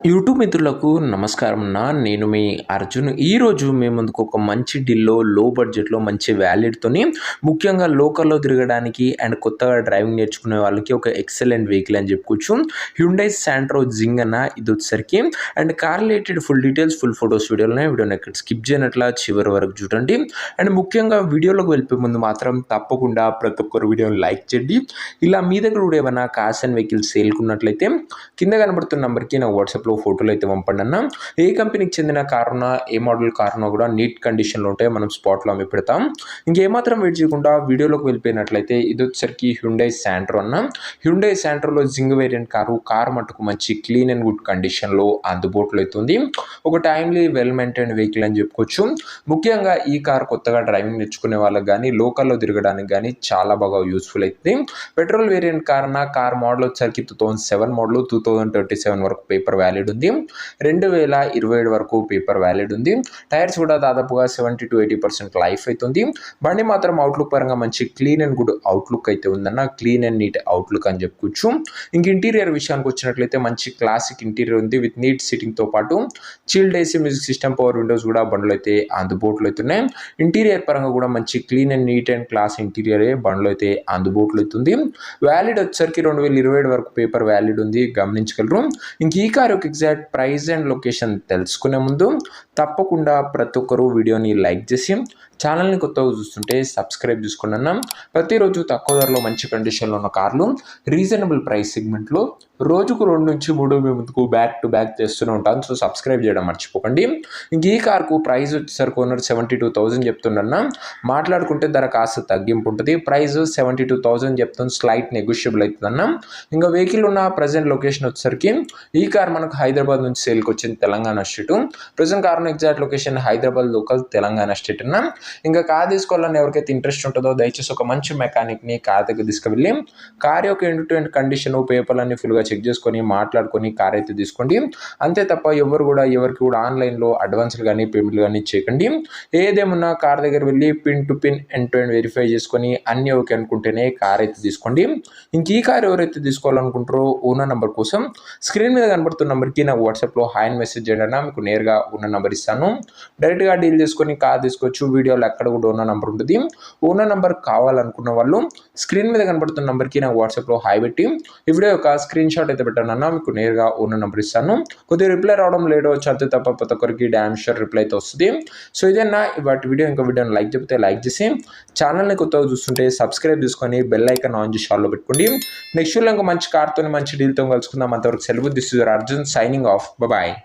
YouTube మిత్రులకు నమస్కారం నేను మీ అర్జున్. ఈరోజు మీ ముందుకు ఒక మంచి డీల్లో లో బడ్జెట్లో మంచి వ్యాలిడ్తోని ముఖ్యంగా లోకల్లో తిరగడానికి అండ్ కొత్తగా డ్రైవింగ్ నేర్చుకునే వాళ్ళకి ఒక ఎక్సలెంట్ వెహికల్ అని చెప్పుకోవచ్చు. హ్యుండై శాంట్రో జింగ్ అన్న ఇది వచ్చేసరికి and car related full details full photos వీడియోలోనే వీడియోని ఎక్కడ స్కిప్ చేయనట్లా చివరి వరకు చూడండి. అండ్ ముఖ్యంగా వీడియోలోకి వెళ్ళిపోయే ముందు మాత్రం తప్పకుండా ప్రతి ఒక్కరు వీడియోని లైక్ చేయండి. ఇలా మీ దగ్గర కూడా ఏమైనా కార్స్ అండ్ వెహికల్స్ సేల్కున్నట్లయితే కింద కనబడుతున్న నెంబర్కి నా వాట్సాప్ ఫోటోలు అయితే పంపండి అన్న. ఏ కంపెనీకి చెందిన కారునా ఏ మోడల్ కారునా కూడా నీట్ కండిషన్లో ఉంటే మనం స్పాట్లో అమ్మి పెడతాం. ఇంకేమాత్రం వెయిట్ చేయకుండా వీడియోలోకి వెళ్ళిపోయినట్లయితే ఇది వచ్చేసరికి హ్యుండై శాంట్రో అన్న. హ్యుండై శాంట్రోలో జింగ్ వేరియంట్ కారు మట్టుకు మంచి క్లీన్ అండ్ గుడ్ కండిషన్లో అందుబాటులో అవుతుంది. ఒక టైమ్లీ వెల్ మెయింటైన్ వెహికల్ అని చెప్పుకోవచ్చు. ముఖ్యంగా ఈ కార్ కొత్తగా డ్రైవింగ్ నేర్చుకునే వాళ్ళకి కానీ లోకల్లో తిరగడానికి కానీ చాలా బాగా యూస్ఫుల్ అవుతుంది. పెట్రోల్ వేరియంట్ కార్ మోడల్ వచ్చేసరికి 2007 మోడల్ 2037 వరకు పేపర్ వ్యాలిడ్ ఉంది. 2027 వరకు పేపర్ వ్యాలిడ్ ఉంది. టైర్స్ కూడా దాదాపుగా 70 to 80% లైఫ్ అవుతుంది. బండి మాత్రం అవుట్లుక్ పరంగా మంచి క్లీన్ అండ్ గుడ్ అవుట్లుక్ అయితే ఉందన్న. క్లీన్ అండ్ నీట్ అవుట్లుక్ అని చెప్పుకోవచ్చు. ఇంక ఇంటీరియర్ విషయానికి వచ్చినట్లయితే మంచి క్లాసిక్ ఇంటీరియర్ ఉంది విత్ నీట్ సిట్టింగ్తో పాటు chilled AC music system power windows కూడా బండ్లు అయితే అందుబాటులో అవుతున్నాయి. ఇంటీరియర్ పరంగా కూడా మంచి clean and neat and class ఇంటీరియరే బండ్లు అయితే అందుబాటులో అవుతుంది. వ్యాలిడ్ వచ్చేసరికి 2027 వరకు పేపర్ వ్యాలిడ్ ఉంది, గమనించగలరు. ఇంక ఈ కార్ యొక్క ఎగ్జాక్ట్ ప్రైస్ అండ్ లొకేషన్ తెలుసుకునే ముందు తప్పకుండా ప్రతి ఒక్కరు వీడియోని లైక్ చేసి ఛానల్ని కొత్తగా చూస్తుంటే సబ్స్క్రైబ్ చేసుకున్నాను. ప్రతిరోజు తక్కువ ధరలో మంచి కండిషన్లో ఉన్న కార్లు రీజనబుల్ ప్రైస్ సెగ్మెంట్లో రోజుకు 2 నుంచి 3 మీ ముందుకు బ్యాక్ టు బ్యాక్ చేస్తూనే ఉంటాను. సో సబ్స్క్రైబ్ చేయడం మర్చిపోకండి. ఇంక ఈ కార్కు ప్రైస్ వచ్చేసరికి ఓనర్ 72,000 చెప్తున్నా. మాట్లాడుకుంటే ధర కాస్త తగ్గింపు ఉంటుంది. ప్రైస్ 72,000 చెప్తాను, స్లైట్ నెగోషియబుల్ అవుతుందన్న. ఇంకా వెహికల్ ఉన్న ప్రజెంట్ లొకేషన్ వచ్చేసరికి ఈ కార్ మనకు హైదరాబాద్ నుంచి సేల్కి వచ్చింది, Telangana state. Present car exact location Hyderabad local Telangana state అన్న. ఇంకా కార్ తీసుకోవాలని ఎవరికైతే ఇంట్రెస్ట్ ఉంటుందో దయచేసి ఒక మంచి మెకానిక్ని కార్ దగ్గర తీసుకువెళ్ళి కార్ యొక్క ఎండ్ టు ఎండ్ కండిషన్ పేపర్లన్నీ ఫుల్గా చెక్ చేసుకొని మాట్లాడుకొని కార్ అయితే తీసుకోండి. అంతే తప్ప ఎవరికి కూడా ఆన్లైన్లో అడ్వాన్స్లు కానీ పేమెంట్లు కానీ చేయకండి. ఏదేమన్నా కార్ దగ్గర వెళ్ళి pin to pin end to end verify చేసుకొని అన్నీ ఓకే అనుకుంటేనే కార్ అయితే తీసుకోండి. ఇంక ఈ కార్ ఎవరైతే తీసుకోవాలనుకుంటారో ఓనర్ నెంబర్ కోసం స్క్రీన్ మీద కనబడుతున్న నెంబర్కి నాకు వాట్సాప్లో హాయ్ అని మెసేజ్ చేయండి అన్న. మీకు నేరుగా ఉన్న నెంబర్ ఇస్తాను. డైరెక్ట్గా డీల్ చేసుకొని కార్ తీసుకోవచ్చు. వీడియోలో ఎక్కడ కూడా ఓనర్ నెంబర్ ఉంటుంది. ఓనర్ నెంబర్ కావాలనుకున్న వాళ్ళు స్క్రీన్ మీద కనబడుతున్న నెంబర్కి నాకు వాట్సాప్లో హాయ్ పెట్టి ఈ వీడియో యొక్క స్క్రీన్ షాట్ అయితే పెట్టాను అన్న. మీకు నేరుగా ఓనర్ నెంబర్ ఇస్తాను. కొద్దిగా రిప్లై రావడం లేడో అంతే తప్ప ప్రతి ఒక్కరికి డ్యామ్ షూర్ రిప్లై అయితే వస్తుంది. సో ఇదేనా వాటి వీడియో. ఇంకా వీడియోని లైక్ చెప్తే లైక్ చేసి ఛానల్ని కొత్తగా చూస్తుంటే సబ్స్క్రైబ్ చేసుకొని బెల్ ఐకాన్ ఆన్ చేసి ఆల్లో పెట్టుకోండి. నెక్స్ట్ వీడియో ఇంకా మంచి కార్తో మంచి డీల్తో కలుసుకుందాం. అంతవరకు సెలవు. This is your Arjun signing off. Bye.